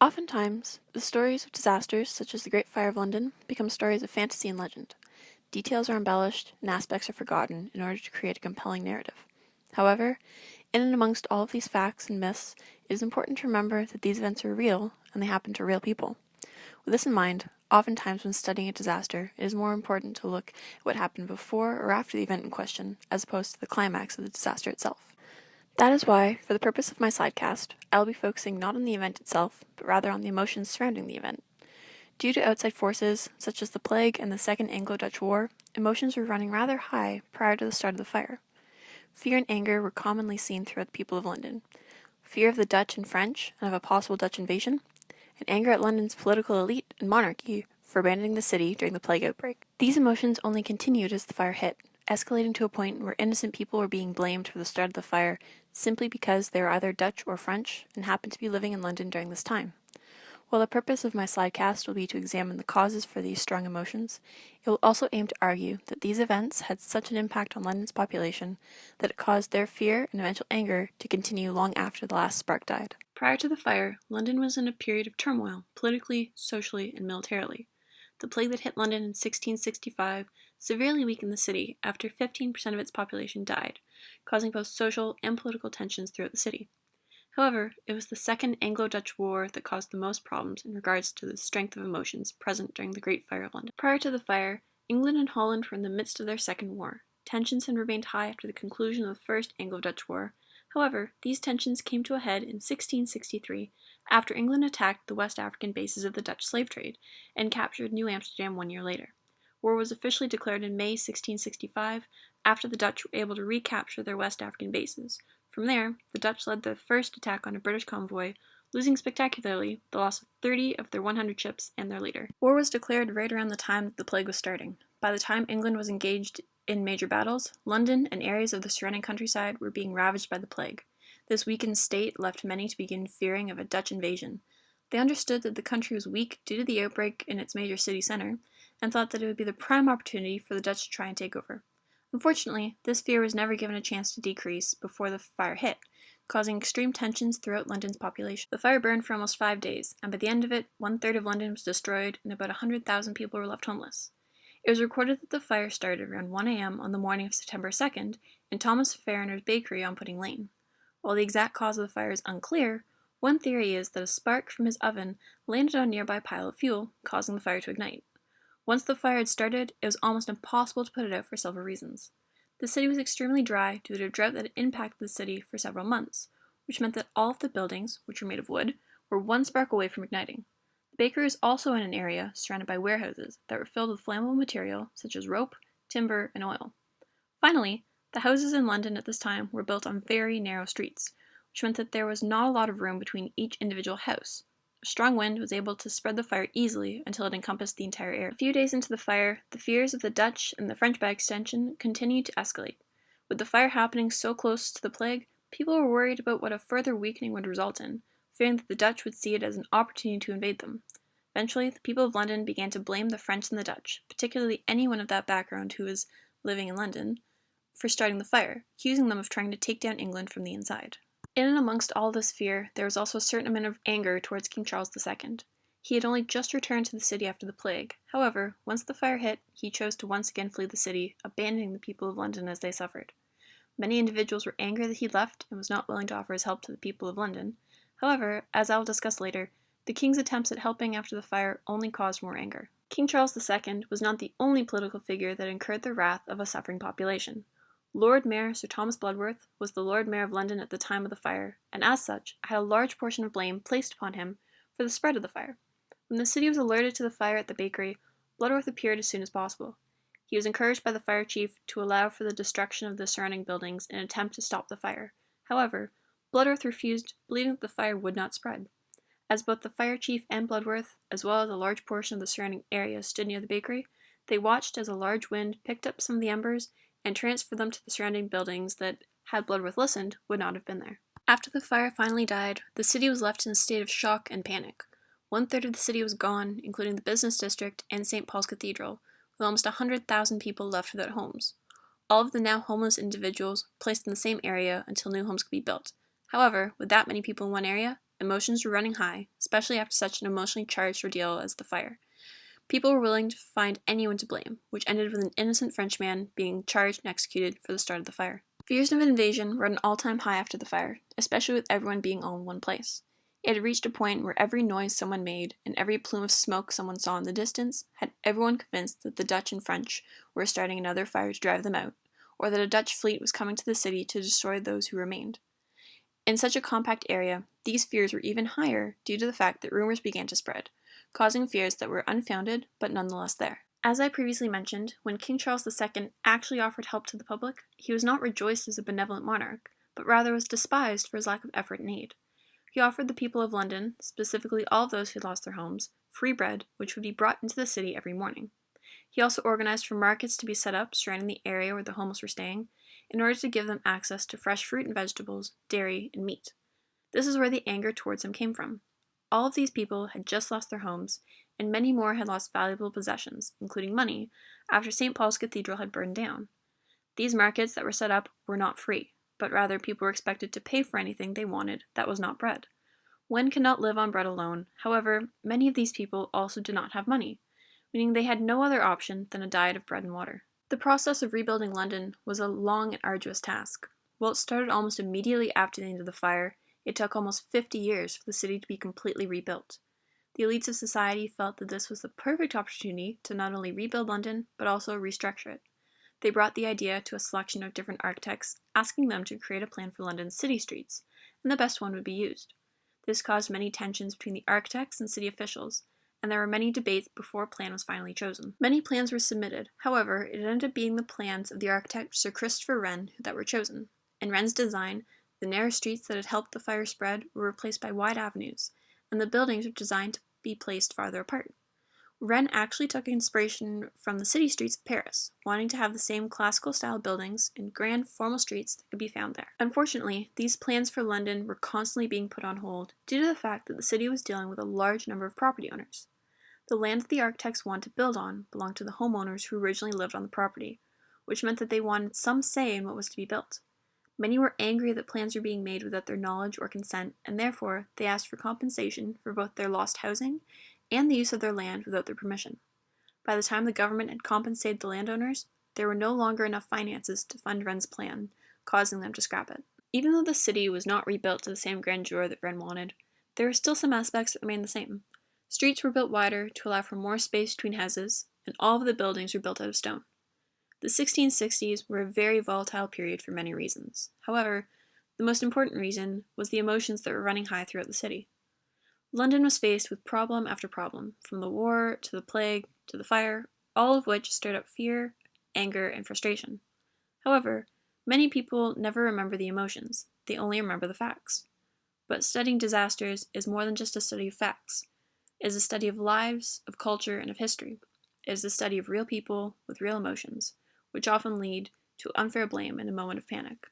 Oftentimes, the stories of disasters such as the Great Fire of London become stories of fantasy and legend. Details are embellished and aspects are forgotten in order to create a compelling narrative. However, in and amongst all of these facts and myths, it is important to remember that these events are real and they happen to real people. With this in mind, oftentimes when studying a disaster, it is more important to look at what happened before or after the event in question, as opposed to the climax of the disaster itself. That is why, for the purpose of my slidecast, I will be focusing not on the event itself, but rather on the emotions surrounding the event. Due to outside forces, such as the plague and the Second Anglo-Dutch War, emotions were running rather high prior to the start of the fire. Fear and anger were commonly seen throughout the people of London. Fear of the Dutch and French, and of a possible Dutch invasion, and anger at London's political elite and monarchy for abandoning the city during the plague outbreak. These emotions only continued as the fire hit, escalating to a point where innocent people were being blamed for the start of the fire simply because they were either Dutch or French and happened to be living in London during this time. While the purpose of my slidecast will be to examine the causes for these strong emotions, it will also aim to argue that these events had such an impact on London's population that it caused their fear and eventual anger to continue long after the last spark died. Prior to the fire, London was in a period of turmoil, politically, socially, and militarily. The plague that hit London in 1665 severely weakened the city after 15% of its population died, causing both social and political tensions throughout the city. However, it was the Second Anglo-Dutch War that caused the most problems in regards to the strength of emotions present during the Great Fire of London. Prior to the fire, England and Holland were in the midst of their Second War. Tensions had remained high after the conclusion of the First Anglo-Dutch War. However, these tensions came to a head in 1663 after England attacked the West African bases of the Dutch slave trade and captured New Amsterdam 1 year later. War was officially declared in May 1665 after the Dutch were able to recapture their West African bases. From there, the Dutch led the first attack on a British convoy, losing spectacularly the loss of 30 of their 100 ships and their leader. War was declared right around the time that the plague was starting. By the time England was engaged in major battles, London and areas of the surrounding countryside were being ravaged by the plague. This weakened state left many to begin fearing of a Dutch invasion. They understood that the country was weak due to the outbreak in its major city center, and thought that it would be the prime opportunity for the Dutch to try and take over. Unfortunately, this fear was never given a chance to decrease before the fire hit, causing extreme tensions throughout London's population. The fire burned for almost 5 days, and by the end of it, 1/3 of London was destroyed and about 100,000 people were left homeless. It was recorded that the fire started around 1 a.m. on the morning of September 2nd in Thomas Farriner's bakery on Pudding Lane. While the exact cause of the fire is unclear, one theory is that a spark from his oven landed on a nearby pile of fuel, causing the fire to ignite. Once the fire had started, it was almost impossible to put it out for several reasons. The city was extremely dry due to a drought that had impacted the city for several months, which meant that all of the buildings, which were made of wood, were one spark away from igniting. The bakery was also in an area surrounded by warehouses that were filled with flammable material such as rope, timber, and oil. Finally, the houses in London at this time were built on very narrow streets, which meant that there was not a lot of room between each individual house. A strong wind was able to spread the fire easily until it encompassed the entire area. A few days into the fire, the fears of the Dutch and the French by extension continued to escalate. With the fire happening so close to the plague, people were worried about what a further weakening would result in, fearing that the Dutch would see it as an opportunity to invade them. Eventually, the people of London began to blame the French and the Dutch, particularly anyone of that background who was living in London, for starting the fire, accusing them of trying to take down England from the inside. In and amongst all this fear, there was also a certain amount of anger towards King Charles II. He had only just returned to the city after the plague. However, once the fire hit, he chose to once again flee the city, abandoning the people of London as they suffered. Many individuals were angry that he left and was not willing to offer his help to the people of London. However, as I will discuss later, the king's attempts at helping after the fire only caused more anger. King Charles II was not the only political figure that incurred the wrath of a suffering population. Lord Mayor Sir Thomas Bloodworth was the Lord Mayor of London at the time of the fire, and as such, had a large portion of blame placed upon him for the spread of the fire. When the city was alerted to the fire at the bakery, Bloodworth appeared as soon as possible. He was encouraged by the fire chief to allow for the destruction of the surrounding buildings in an attempt to stop the fire. However, Bloodworth refused, believing that the fire would not spread. As both the fire chief and Bloodworth, as well as a large portion of the surrounding area, stood near the bakery, they watched as a large wind picked up some of the embers and transferred them to the surrounding buildings that, had Bloodworth listened, would not have been there. After the fire finally died, the city was left in a state of shock and panic. 1/3 of the city was gone, including the business district and St. Paul's Cathedral, with almost 100,000 people left without homes. All of the now homeless individuals placed in the same area until new homes could be built. However, with that many people in one area, emotions were running high, especially after such an emotionally charged ordeal as the fire. People were willing to find anyone to blame, which ended with an innocent Frenchman being charged and executed for the start of the fire. Fears of invasion were at an all-time high after the fire, especially with everyone being all in one place. It had reached a point where every noise someone made and every plume of smoke someone saw in the distance had everyone convinced that the Dutch and French were starting another fire to drive them out, or that a Dutch fleet was coming to the city to destroy those who remained. In such a compact area, these fears were even higher due to the fact that rumors began to spread, causing fears that were unfounded but nonetheless there. As I previously mentioned, when King Charles II actually offered help to the public, he was not rejoiced as a benevolent monarch, but rather was despised for his lack of effort and aid. He offered the people of London, specifically all of those who had lost their homes, free bread, which would be brought into the city every morning. He also organized for markets to be set up surrounding the area where the homeless were staying, in order to give them access to fresh fruit and vegetables, dairy, and meat. This is where the anger towards him came from. All of these people had just lost their homes, and many more had lost valuable possessions, including money, after St. Paul's Cathedral had burned down. These markets that were set up were not free, but rather people were expected to pay for anything they wanted that was not bread. One cannot live on bread alone, however, many of these people also did not have money, meaning they had no other option than a diet of bread and water. The process of rebuilding London was a long and arduous task. While it started almost immediately after the end of the fire, it took almost 50 years for the city to be completely rebuilt. The elites of society felt that this was the perfect opportunity to not only rebuild London, but also restructure it. They brought the idea to a selection of different architects, asking them to create a plan for London's city streets, and the best one would be used. This caused many tensions between the architects and city officials, and there were many debates before a plan was finally chosen. Many plans were submitted, however, it ended up being the plans of the architect Sir Christopher Wren that were chosen. In Wren's design, the narrow streets that had helped the fire spread were replaced by wide avenues, and the buildings were designed to be placed farther apart. Wren actually took inspiration from the city streets of Paris, wanting to have the same classical-style buildings and grand, formal streets that could be found there. Unfortunately, these plans for London were constantly being put on hold due to the fact that the city was dealing with a large number of property owners. The land that the architects wanted to build on belonged to the homeowners who originally lived on the property, which meant that they wanted some say in what was to be built. Many were angry that plans were being made without their knowledge or consent, and therefore they asked for compensation for both their lost housing and the use of their land without their permission. By the time the government had compensated the landowners, there were no longer enough finances to fund Wren's plan, causing them to scrap it. Even though the city was not rebuilt to the same grandeur that Wren wanted, there were still some aspects that remained the same. Streets were built wider to allow for more space between houses, and all of the buildings were built out of stone. The 1660s were a very volatile period for many reasons. However, the most important reason was the emotions that were running high throughout the city. London was faced with problem after problem, from the war to the plague to the fire, all of which stirred up fear, anger, and frustration. However, many people never remember the emotions, they only remember the facts. But studying disasters is more than just a study of facts. It is a study of lives, of culture, and of history. It is a study of real people with real emotions, which often lead to unfair blame in a moment of panic.